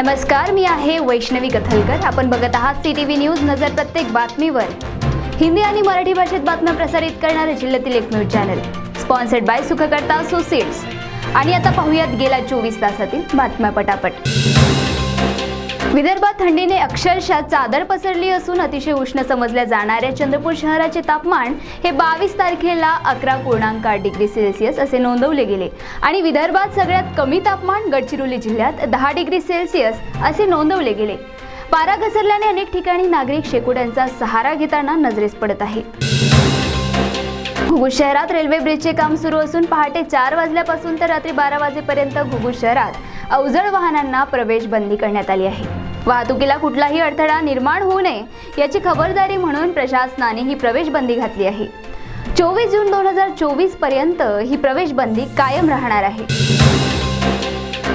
नमस्कार, मी आहे वैष्णवी कथलकर। आपण बघत आहात CTV न्यूज नजर प्रत्येक बातमीवर। हिंदी आणि मराठी भाषेत बातम्या प्रसारित करणारे जिल्ह्यातील एकमेव channel, sponsored by Sukhkarta associates. आणि आता पाहूयात गेल्या 24 तासातील बातम्या पटापट। विदर्भात थंडीने अक्षरशः चादर पसरली असून अतिशय उष्ण समजल्या जाणाऱ्या चंद्रपूर शहराचे तापमान हे 22 तारखेला 11.8 डिग्री सेल्सिअस असे नोंदवले गेले आणि विदर्भात सगळ्यात कमी तापमान गडचिरोली जिल्ह्यात 10 डिग्री सेल्सिअस असे नोंदवले गेले। पारा घसरल्याने अनेक ठिकाणी नागरिक शेकोट्यांचा सहारा घेताना नजरेस पडत आहे। घुगुस शहरात रेल्वे ब्रिजचे काम सुरू असून पहाटे 4 वाजल्यापासून तर रात्री 12 वाजेपर्यंत घुगुस शहरात अवजड वाहनांना प्रवेश बंदी करण्यात आली आहे। वाहतुकीला कुठलाही अडथळा निर्माण होऊ नये याची खबरदारी म्हणून प्रशासनाने ही प्रवेश बंदी घातली आहे। 24 जून 2024 पर्यंत ही प्रवेश बंदी कायम राहणार आहे।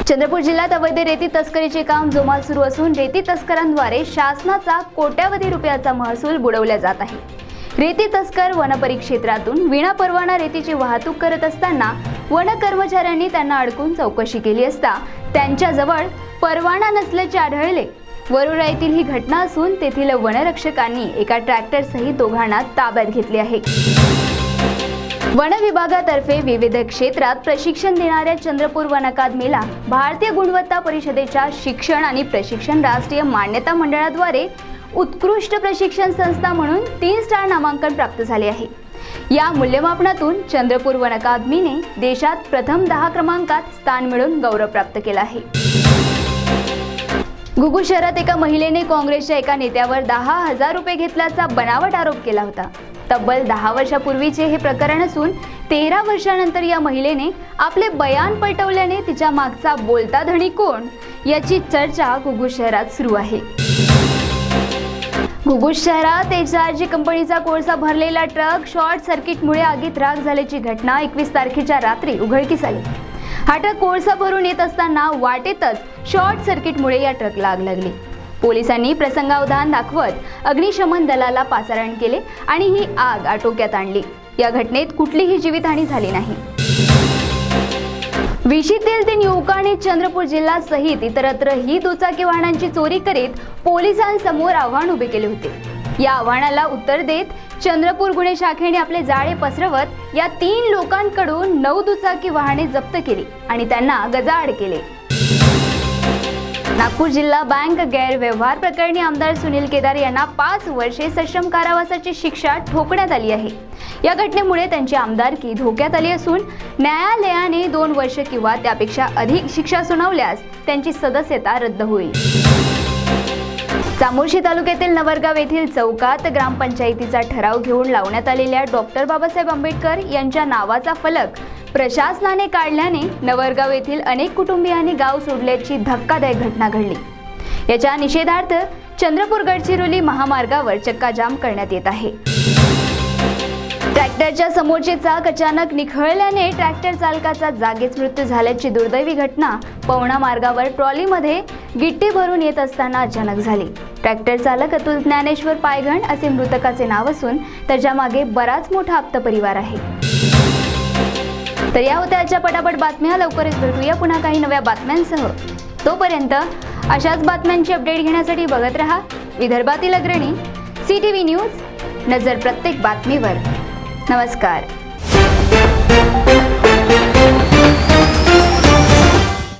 चंद्रपूर जिल्ह्यात अवैध रेती तस्करीचे काम जोमात सुरू असून रेती तस्करांद्वारे शासनाचा कोट्यावधी रुपयाचा महसूल बुडवला जात आहे। रेती तस्कर वनपरिक्षेत्रातून विनापरवाना रेतीची वाहतूक करत असताना वन कर्मचाऱ्यांनी त्यांना अडकून चौकशी केली असता त्यांच्याजवळ परवाना नसल्याचे आढळले। वरुरा येथील ही घटना असून तेथील वनरक्षकांनी एका ट्रॅक्टर सहित दोघांना ताब्यात घेतले आहे। वन विभागातर्फे विविध क्षेत्रात प्रशिक्षण देणाऱ्या चंद्रपूर वन अकादमीला भारतीय गुणवत्ता परिषदेच्या शिक्षण आणि प्रशिक्षण राष्ट्रीय मान्यता मंडळाद्वारे उत्कृष्ट प्रशिक्षण संस्था म्हणून 3 स्टार नामांकन प्राप्त झाले आहे। या मूल्यमापनातून चंद्रपूर वन अकादमीने देशात प्रथम 10 क्रमांकात स्थान मिळवून गौरव प्राप्त केला आहे। घुगुस शहरात एका महिलेने काँग्रेसच्या एका नेत्यावर 10,000 रुपये घेतल्याचा बनावट आरोप केला होता। तब्बल 10 वर्षापूर्वीचे हे प्रकरण असून 13 वर्षानंतर या महिलेने आपले बयान पलटवल्याने तिच्या मागचा बोलता धणी कोण याची चर्चा घुगुस शहरात सुरू आहे। घुगुस शहरात HRG कंपनीचा कोळसा भरलेला ट्रक शॉर्ट सर्किटमुळे आगीत राख झाल्याची घटना 21 तारखेच्या रात्री उघडकीस आली। हा ट्रक कोळसा भरून येत असताना वाटेतच शॉर्ट सर्किटमुळे या ट्रकला आग लागली। पोलिसांनी प्रसंगावधान दाखवत अग्निशमन दलाला पाचारण केले आणि ही आग आटोक्यात आणली। या घटनेत कुठलीही जीवितहानी झाली नाही। विशीतील 3 युवकांनी चंद्रपूर जिल्ह्यासहित इतरत्र ही दुचाकी वाहनांची चोरी करीत पोलिसांसमोर आव्हान उभे केले होते। या आव्हानाला उत्तर देत चंद्रपूर गुन्हे शाखेने आपले जाळे पसरवत या 3 लोकांकडून 9 दुचाकी वाहने जप्त केली आणि त्यांना गजाआड केले। नागपूर जिल्हा बँक गैरव्यवहार प्रकरणी आमदार सुनील केदार यांना 5 वर्षे सश्रम कारावासाची शिक्षा ठोकण्यात आली आहे। या घटनेमुळे त्यांची आमदारकी धोक्यात आली असून न्यायालयाने 2 वर्ष किंवा त्यापेक्षा अधिक शिक्षा सुनावल्यास त्यांची सदस्यता रद्द होईल। चामोर्शी तालुक्यातील नवरगाव येथील चौकात ग्रामपंचायतीचा ठराव घेऊन लावण्यात आलेल्या डॉक्टर बाबासाहेब आंबेडकर यांच्या नावाचा फलक प्रशासनाने काढल्याने नवरगाव येथील अनेक कुटुंबियांनी गाव सोडल्याची धक्कादायक घटना घडली। याच्या निषेधार्थ चंद्रपूर गडचिरोली महामार्गावर चक्काजाम करण्यात येत आहे। ट्रॅक्टरच्या समोरचे चाक अचानक निखळल्याने ट्रॅक्टर चालकाचा जागीच मृत्यू झाल्याची दुर्दैवी घटना पवना मार्गावर ट्रॉलीमध्ये गिट्टी भरून येत असताना अचानक झाली। ट्रॅक्टर चालक अतुल ज्ञानेश्वर पायघण असे मृतकाचे नाव असून त्याच्या मागे बराच मोठा आप्त परिवार आहे। तर या होत्या आजच्या पटापट बातम्या। लवकरच भेटूया पुन्हा काही नव्या बातम्यांसह। तोपर्यंत अशाच बातम्यांची अपडेट घेण्यासाठी बघत रहा विदर्भातील अग्रणी CTV न्यूज नजर प्रत्येक बातमीवर। नमस्कार।